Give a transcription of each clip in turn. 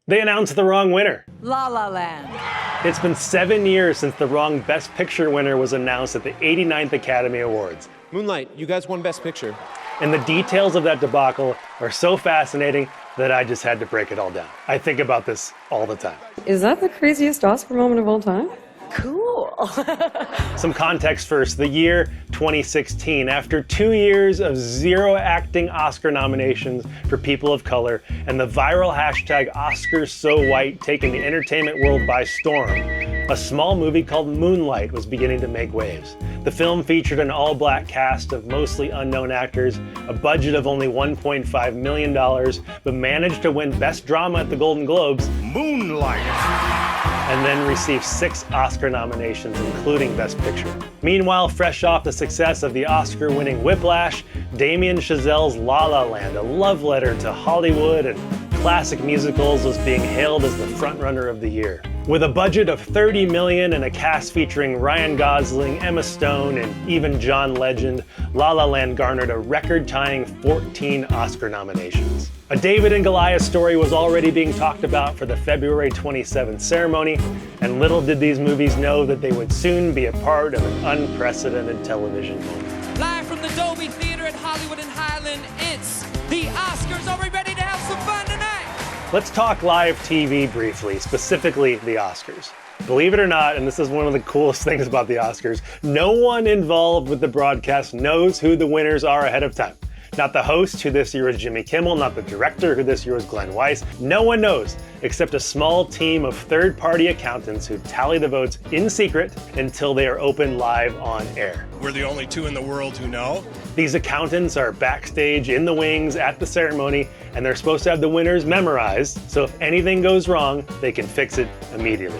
They announced the wrong winner. La La Land. It's been 7 years since the wrong Best Picture winner was announced at the 89th Academy Awards. Moonlight, you guys won Best Picture. And the details of that debacle are so fascinating that I just had to break it all down. I think about this all the time. Is that the craziest Oscar moment of all time? Cool. Some context first. The year 2016, after 2 years of zero acting Oscar nominations for people of color and the viral hashtag #OscarsSoWhite taking the entertainment world by storm, a small movie called Moonlight was beginning to make waves. The film featured an all-black cast of mostly unknown actors, a budget of only $1.5 million, but managed to win Best Drama at the Golden Globes. Moonlight. And then received 6 Oscar nominations, including Best Picture. Meanwhile, fresh off the success of the Oscar-winning Whiplash, Damien Chazelle's La La Land, a love letter to Hollywood and classic musicals, was being hailed as the frontrunner of the year. With a budget of $30 million and a cast featuring Ryan Gosling, Emma Stone, and even John Legend, La La Land garnered a record-tying 14 Oscar nominations. A David and Goliath story was already being talked about for the February 27th ceremony, and little did these movies know that they would soon be a part of an unprecedented television moment. Live from the Dolby Theater at Hollywood and Highland, it's the Oscars. Are we ready to have some fun tonight? Let's talk live TV briefly, specifically the Oscars. Believe it or not, and this is one of the coolest things about the Oscars, no one involved with the broadcast knows who the winners are ahead of time. Not the host, who this year was Jimmy Kimmel, not the director, who this year was Glenn Weiss. No one knows, except a small team of third-party accountants who tally the votes in secret until they are open live on air. We're the only two in the world who know. These accountants are backstage in the wings at the ceremony, and they're supposed to have the winners memorized, so if anything goes wrong, they can fix it immediately.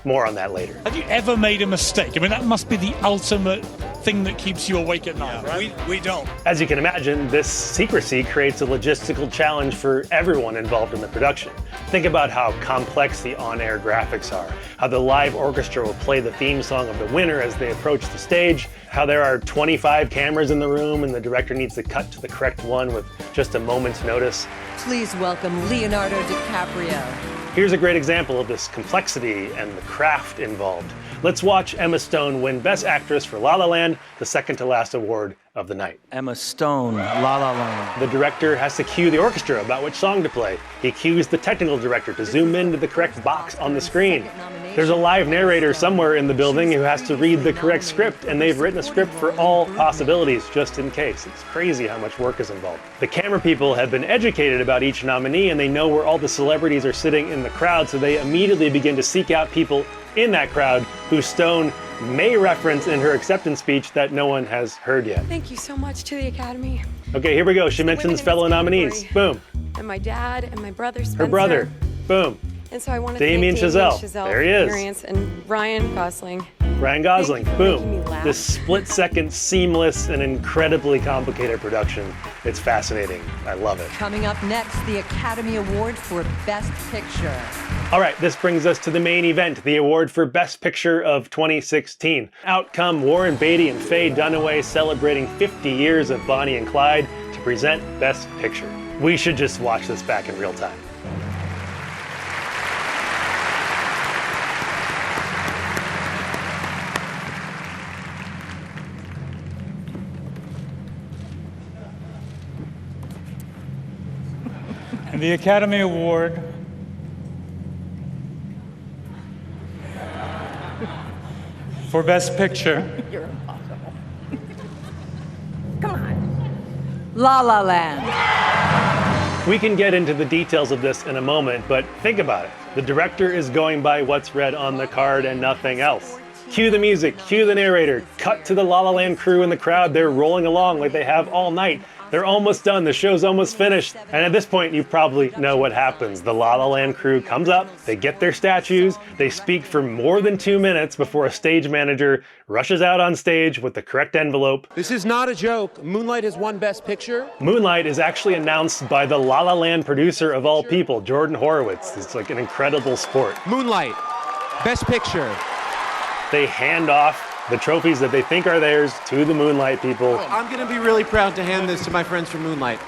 More on that later. Have you ever made a mistake? I mean, that must be the ultimate thing that keeps you awake at night, right? We don't. As you can imagine, this secrecy creates a logistical challenge for everyone involved in the production. Think about how complex the on-air graphics are, how the live orchestra will play the theme song of the winner as they approach the stage, how there are 25 cameras in the room and the director needs to cut to the correct one with just a moment's notice. Please welcome Leonardo DiCaprio. Here's a great example of this complexity and the craft involved. Let's watch Emma Stone win Best Actress for La La Land, the second to last award of the night. Emma Stone, La La Land. The director has to cue the orchestra about which song to play. He cues the technical director to zoom into the correct box on the screen. There's a live narrator somewhere in the building who has to read the correct script, and they've written a script for all possibilities just in case. It's crazy how much work is involved. The camera people have been educated about each nominee, and they know where all the celebrities are sitting in the crowd, so they immediately begin to seek out people in that crowd who Stone may reference in her acceptance speech that no one has heard yet. Thank you so much to the Academy. Okay, here we go. She mentions fellow nominees. Boom. And my dad and my brother Spencer. Her brother. Boom. And so I want to Damien thank Chazelle. There he is. Experience, and Ryan Gosling. Ryan Gosling. Thank you for making Boom. me laugh. This split-second, seamless, and incredibly complicated production. It's fascinating. I love it. Coming up next, the Academy Award for Best Picture. All right, this brings us to the main event, the award for Best Picture of 2016. Out come Warren Beatty and Faye Dunaway celebrating 50 years of Bonnie and Clyde to present Best Picture. We should just watch this back in real time. And the Academy Award for Best Picture. You're impossible. Come on. La La Land. We can get into the details of this in a moment, but think about it. The director is going by what's read on the card and nothing else. Cue the music, cue the narrator, cut to the La La Land crew in the crowd. They're rolling along like they have all night. They're almost done, the show's almost finished. And at this point, you probably know what happens. The La La Land crew comes up, they get their statues, they speak for more than 2 minutes before a stage manager rushes out on stage with the correct envelope. This is not a joke. Moonlight has won Best Picture. Moonlight is actually announced by the La La Land producer of all people, Jordan Horowitz. It's like an incredible sport. Moonlight, Best Picture. They hand off the trophies that they think are theirs to the Moonlight people. I'm going to be really proud to hand this to my friends from Moonlight.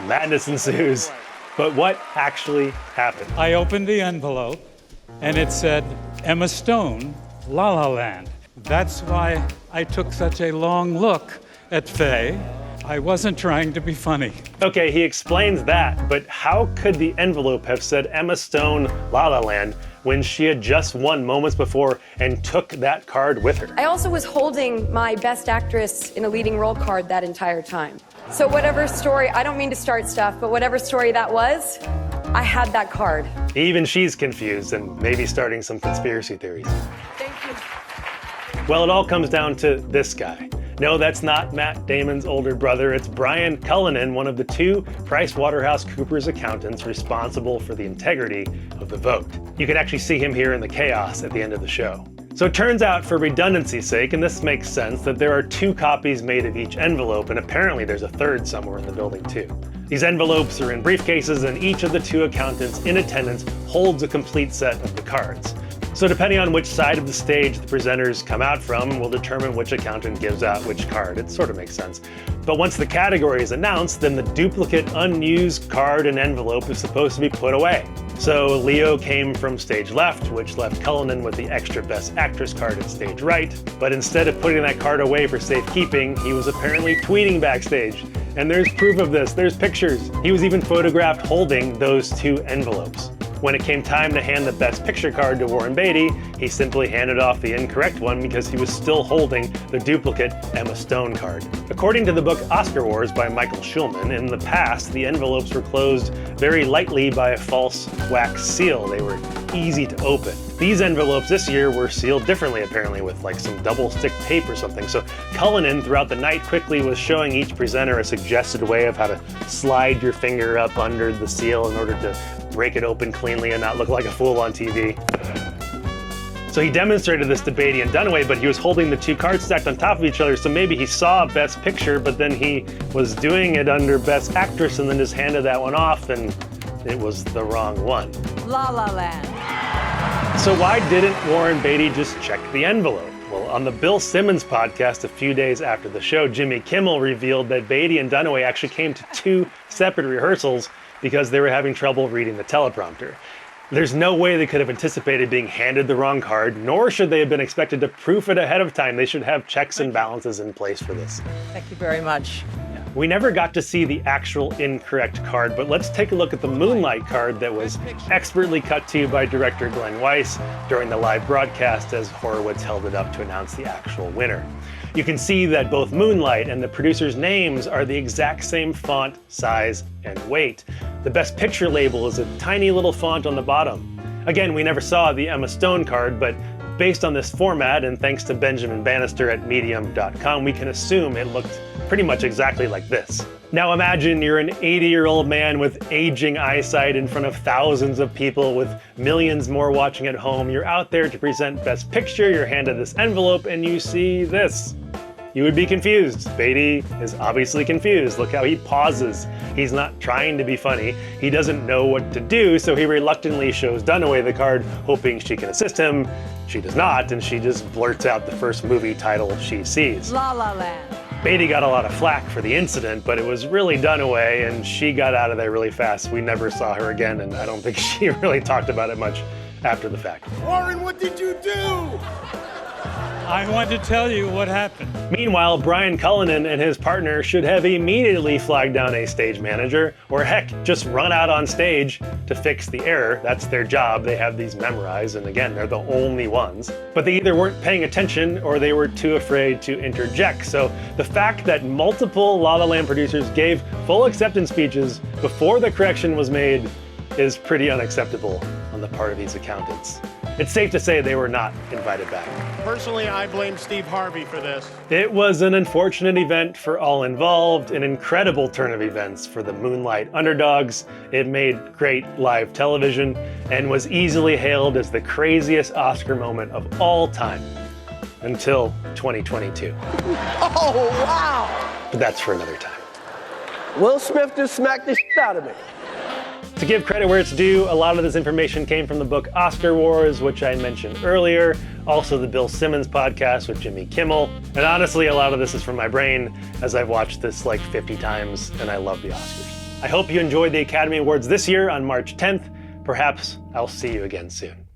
Madness ensues. But what actually happened? I opened the envelope and it said, Emma Stone, La La Land. That's why I took such a long look at Faye. I wasn't trying to be funny. Okay, he explains that, but how could the envelope have said Emma Stone, La La Land when she had just won moments before and took that card with her? I also was holding my Best Actress in a Leading Role card that entire time. So whatever story, I don't mean to start stuff, but whatever story that was, I had that card. Even she's confused and maybe starting some conspiracy theories. Thank you. Well, it all comes down to this guy. No, that's not Matt Damon's older brother. It's Brian Cullinan, one of the two PricewaterhouseCoopers accountants responsible for the integrity of the vote. You can actually see him here in the chaos at the end of the show. So it turns out, for redundancy's sake, and this makes sense, that there are 2 copies made of each envelope, and apparently there's a third somewhere in the building too. These envelopes are in briefcases, and each of the 2 accountants in attendance holds a complete set of the cards. So depending on which side of the stage the presenters come out from will determine which accountant gives out which card. It sort of makes sense. But once the category is announced, then the duplicate unused card and envelope is supposed to be put away. So Leo came from stage left, which left Cullinan with the extra Best Actress card at stage right. But instead of putting that card away for safekeeping, he was apparently tweeting backstage. And there's proof of this, there's pictures. He was even photographed holding those 2 envelopes. When it came time to hand the Best Picture card to Warren Beatty, he simply handed off the incorrect one because he was still holding the duplicate Emma Stone card. According to the book Oscar Wars by Michael Schulman, in the past, the envelopes were closed very lightly by a false wax seal. They were easy to open. These envelopes this year were sealed differently, apparently, with like some double stick tape or something. So Cullinan, throughout the night, quickly was showing each presenter a suggested way of how to slide your finger up under the seal in order to break it open cleanly and not look like a fool on TV. So he demonstrated this to Beatty and Dunaway, but he was holding the 2 cards stacked on top of each other, so maybe he saw Best Picture, but then he was doing it under Best Actress and then just handed that one off, and it was the wrong one. La La Land. So why didn't Warren Beatty just check the envelope? Well, on the Bill Simmons podcast a few days after the show, Jimmy Kimmel revealed that Beatty and Dunaway actually came to 2 separate rehearsals because they were having trouble reading the teleprompter. There's no way they could have anticipated being handed the wrong card, nor should they have been expected to proof it ahead of time. They should have checks and balances in place for this. Thank you very much. We never got to see the actual incorrect card, but let's take a look at the Moonlight card that was expertly cut to by director Glenn Weiss during the live broadcast as Horowitz held it up to announce the actual winner. You can see that both Moonlight and the producers' names are the exact same font, size, and weight. The Best Picture label is a tiny little font on the bottom. Again, we never saw the Emma Stone card, but based on this format, and thanks to Benjamin Bannister at Medium.com, we can assume it looked pretty much exactly like this. Now imagine you're an 80-year-old man with aging eyesight in front of thousands of people with millions more watching at home. You're out there to present Best Picture, you're handed this envelope, and you see this. You would be confused. Beatty is obviously confused. Look how he pauses. He's not trying to be funny. He doesn't know what to do, so he reluctantly shows Dunaway the card, hoping she can assist him. She does not, and she just blurts out the first movie title she sees. La La Land. Beatty got a lot of flack for the incident, but it was really Dunaway, and she got out of there really fast. We never saw her again, and I don't think she really talked about it much after the fact. Warren, what did you do? I want to tell you what happened. Meanwhile, Brian Cullinan and his partner should have immediately flagged down a stage manager, or heck, just run out on stage to fix the error. That's their job. They have these memorized, and again, they're the only ones. But they either weren't paying attention or they were too afraid to interject. So the fact that multiple La La Land producers gave full acceptance speeches before the correction was made is pretty unacceptable on the part of these accountants. It's safe to say they were not invited back. Personally, I blame Steve Harvey for this. It was an unfortunate event for all involved, an incredible turn of events for the Moonlight underdogs. It made great live television and was easily hailed as the craziest Oscar moment of all time until 2022. Oh, wow! But that's for another time. Will Smith just smacked the shit out of me. To give credit where it's due, a lot of this information came from the book Oscar Wars, which I mentioned earlier, also the Bill Simmons podcast with Jimmy Kimmel, and honestly, a lot of this is from my brain, as I've watched this like 50 times, and I love the Oscars. I hope you enjoyed the Academy Awards this year on March 10th. Perhaps I'll see you again soon.